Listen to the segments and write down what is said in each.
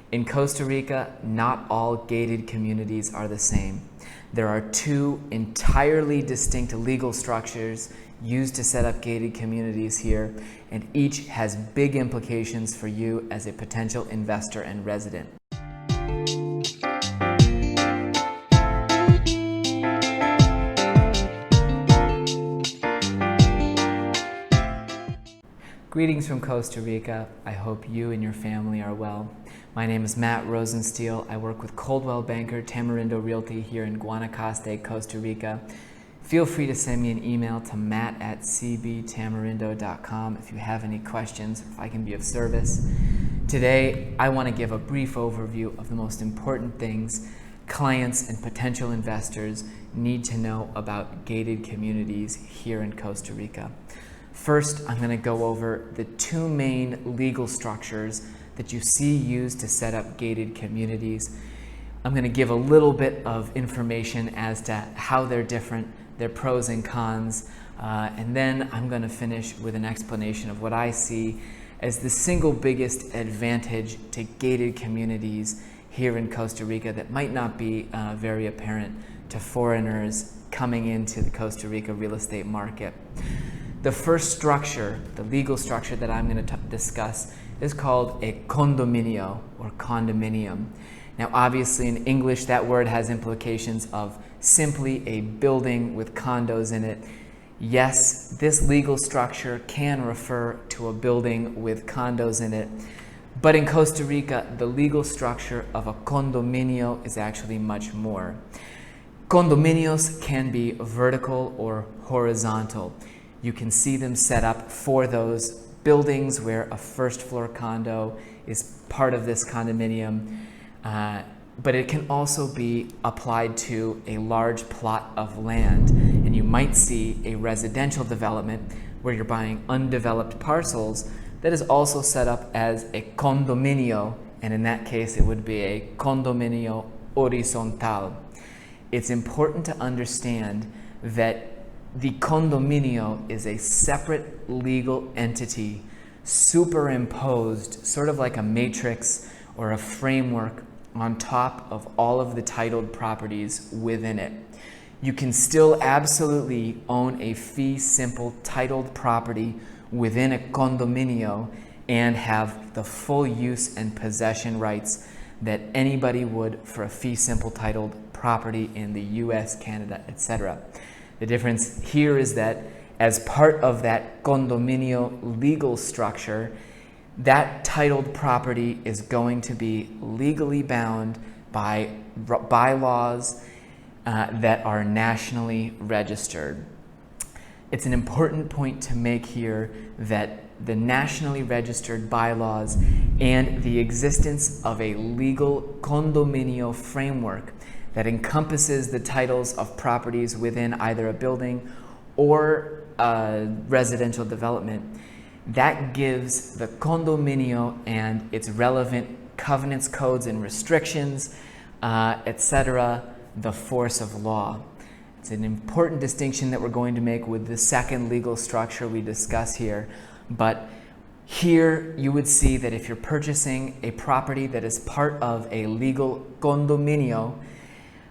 In Costa Rica, not all gated communities are the same. There are two entirely distinct legal structures used to set up gated communities here, and each has big implications for you as a potential investor and resident. Greetings from Costa Rica. I hope you and your family are well. My name is Matt Rosenstiel. I work with Coldwell Banker Tamarindo Realty here in Guanacaste, Costa Rica. Feel free to send me an email to matt@cbtamarindo.com if you have any questions, if I can be of service. Today, I want to give a brief overview of the most important things clients and potential investors need to know about gated communities here in Costa Rica. First, I'm going to go over the two main legal structures that you see used to set up gated communities. I'm going to give a little bit of information as to how they're different, their pros and cons, and then I'm going to finish with an explanation of what I see as the single biggest advantage to gated communities here in Costa Rica that might not be very apparent to foreigners coming into the Costa Rica real estate market. The first structure, the legal structure that I'm going to discuss, is called a condominio or condominium. Now, obviously in English, that word has implications of simply a building with condos in it. Yes, this legal structure can refer to a building with condos in it, but in Costa Rica, the legal structure of a condominio is actually much more. Condominios can be vertical or horizontal. You can see them set up for those buildings where a first floor condo is part of this condominium, but it can also be applied to a large plot of land. And you might see a residential development where you're buying undeveloped parcels that is also set up as a condominio, and in that case it would be a condominio horizontal. It's important to understand that the condominio is a separate legal entity superimposed, sort of like a matrix or a framework on top of all of the titled properties within it. You can still absolutely own a fee simple titled property within a condominio and have the full use and possession rights that anybody would for a fee simple titled property in the US, Canada, etc. The difference here is that as part of that condominio legal structure, that titled property is going to be legally bound by bylaws that are nationally registered. It's an important point to make here that the nationally registered bylaws and the existence of a legal condominio framework that encompasses the titles of properties within either a building or a residential development, that gives the condominio and its relevant covenants, codes, and restrictions, etc., the force of law. It's an important distinction that we're going to make with the second legal structure we discuss here, but here you would see that if you're purchasing a property that is part of a legal condominio,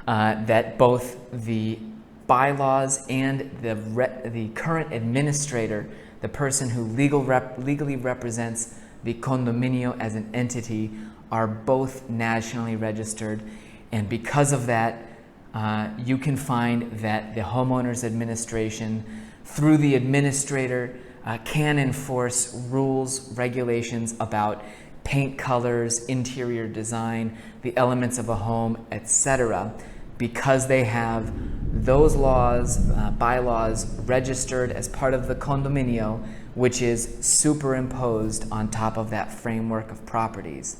that both the bylaws and the current administrator, the person who legally represents the condominio as an entity, are both nationally registered. And because of that, you can find that the homeowners administration, through the administrator, can enforce rules, regulations about paint colors, interior design, the elements of a home, etc., because they have those laws, bylaws registered as part of the condominio, which is superimposed on top of that framework of properties.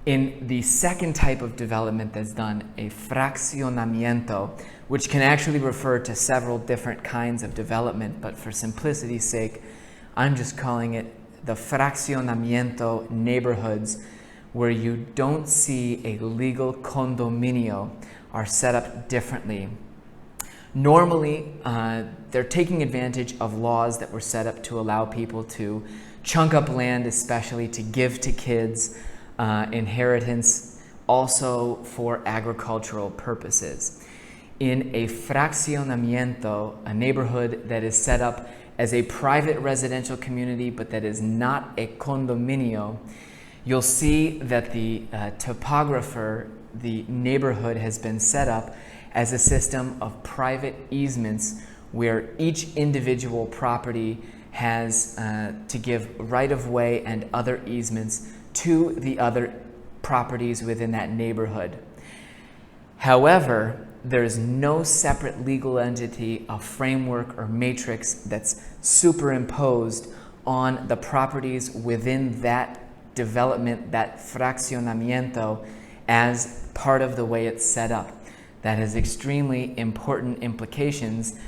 In the second type of development that's done, a fraccionamiento, which can actually refer to several different kinds of development, but for simplicity's sake, I'm just calling it the fraccionamiento neighborhoods, where you don't see a legal condominio, are set up differently. Normally, they're taking advantage of laws that were set up to allow people to chunk up land, especially to give to kids, inheritance, also for agricultural purposes. In a fraccionamiento, a neighborhood that is set up as a private residential community but that is not a condominio, you'll see that the topographer, the neighborhood, has been set up as a system of private easements where each individual property has to give right-of-way and other easements to the other properties within that neighborhood. However, there's no separate legal entity, a framework or matrix that's superimposed on the properties within that development, that fraccionamiento, as part of the way it's set up. That has extremely important implications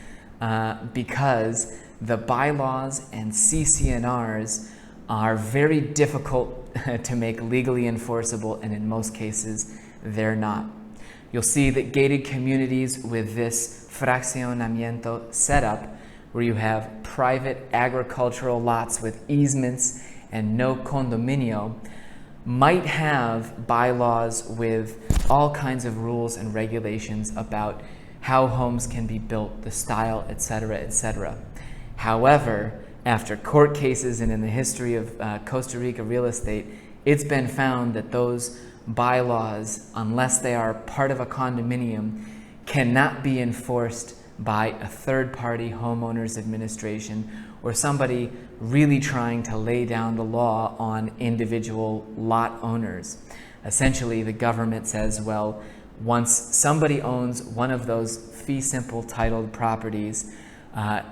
because the bylaws and CC&Rs are very difficult to make legally enforceable, and in most cases, they're not. You'll see that gated communities with this fraccionamiento setup, where you have private agricultural lots with easements and no condominio, might have bylaws with all kinds of rules and regulations about how homes can be built, the style, etc., etc. However, after court cases and in the history of Costa Rica real estate, it's been found that those bylaws, unless they are part of a condominium, cannot be enforced by a third-party homeowners administration or somebody really trying to lay down the law on individual lot owners. Essentially, the government says, well, once somebody owns one of those fee simple titled properties,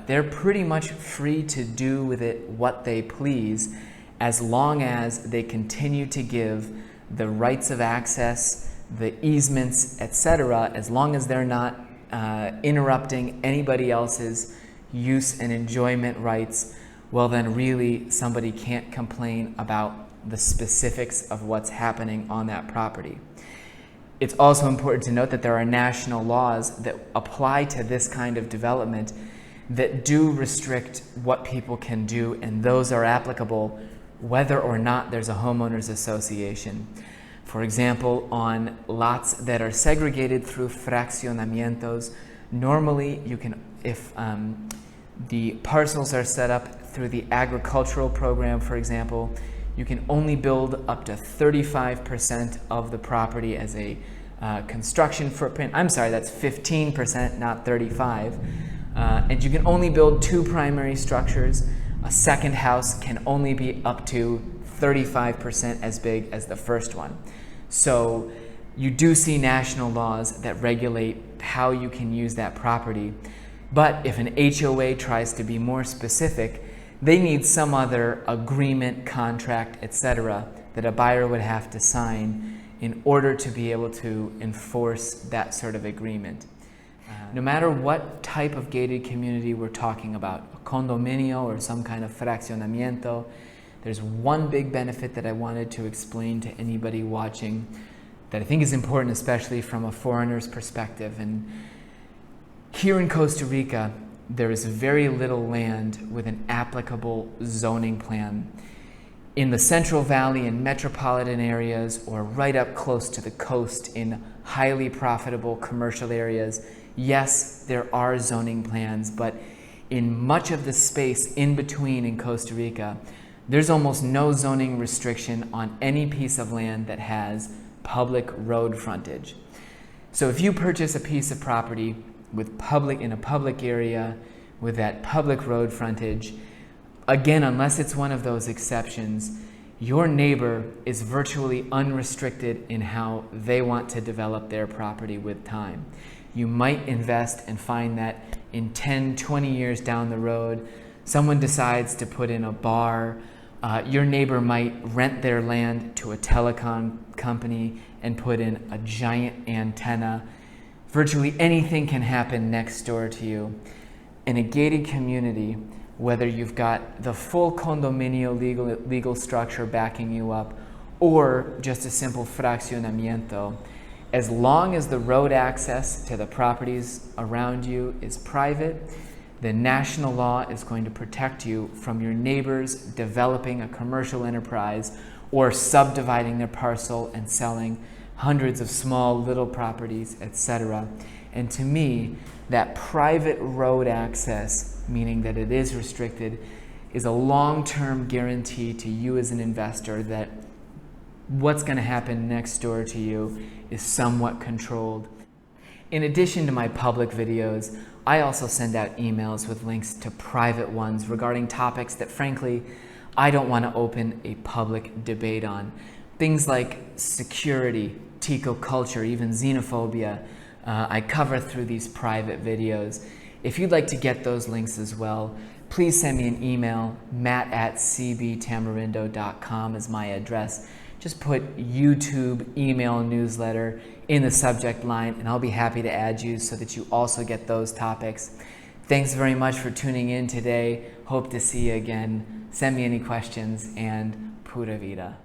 they're pretty much free to do with it what they please, as long as they continue to give the rights of access, the easements, etc., as long as they're not interrupting anybody else's use and enjoyment rights, well then really somebody can't complain about the specifics of what's happening on that property. It's also important to note that there are national laws that apply to this kind of development that do restrict what people can do, and those are applicable whether or not there's a homeowners association. For example, on lots that are segregated through fraccionamientos, normally you can, if the parcels are set up through the agricultural program, for example, you can only build up to 35% of the property as a construction footprint. I'm sorry, that's 15%, not 35. And you can only build 2 primary structures. A second house can only be up to 35% as big as the first one. So you do see national laws that regulate how you can use that property. But if an HOA tries to be more specific, they need some other agreement, contract, etc., that a buyer would have to sign in order to be able to enforce that sort of agreement. No matter what type of gated community we're talking about, a condominio or some kind of fraccionamiento, there's one big benefit that I wanted to explain to anybody watching that I think is important, especially from a foreigner's perspective. And here in Costa Rica, there is very little land with an applicable zoning plan. In the Central Valley and metropolitan areas, or right up close to the coast in highly profitable commercial areas, yes, there are zoning plans, but in much of the space in between in Costa Rica, there's almost no zoning restriction on any piece of land that has public road frontage. So if you purchase a piece of property in a public area with that public road frontage, again, unless it's one of those exceptions, your neighbor is virtually unrestricted in how they want to develop their property with time. You might invest and find that in 10, 20 years down the road, someone decides to put in a bar. Your neighbor might rent their land to a telecom company and put in a giant antenna. Virtually anything can happen next door to you. In a gated community, whether you've got the full condominio legal structure backing you up or just a simple fraccionamiento, as long as the road access to the properties around you is private, the national law is going to protect you from your neighbors developing a commercial enterprise or subdividing their parcel and selling hundreds of small little properties, etc. And to me, that private road access, meaning that it is restricted, is a long-term guarantee to you as an investor that what's going to happen next door to you is somewhat controlled. In addition to my public videos, I also send out emails with links to private ones regarding topics that, frankly, I don't want to open a public debate on. Things like security, tecoculture, even xenophobia, I cover through these private videos. If you'd like to get those links as well, please send me an email. matt@cbtamarindo.com is my address. Just put YouTube email newsletter in the subject line, and I'll be happy to add you so that you also get those topics. Thanks very much for tuning in today. Hope to see you again. Send me any questions, and pura vida.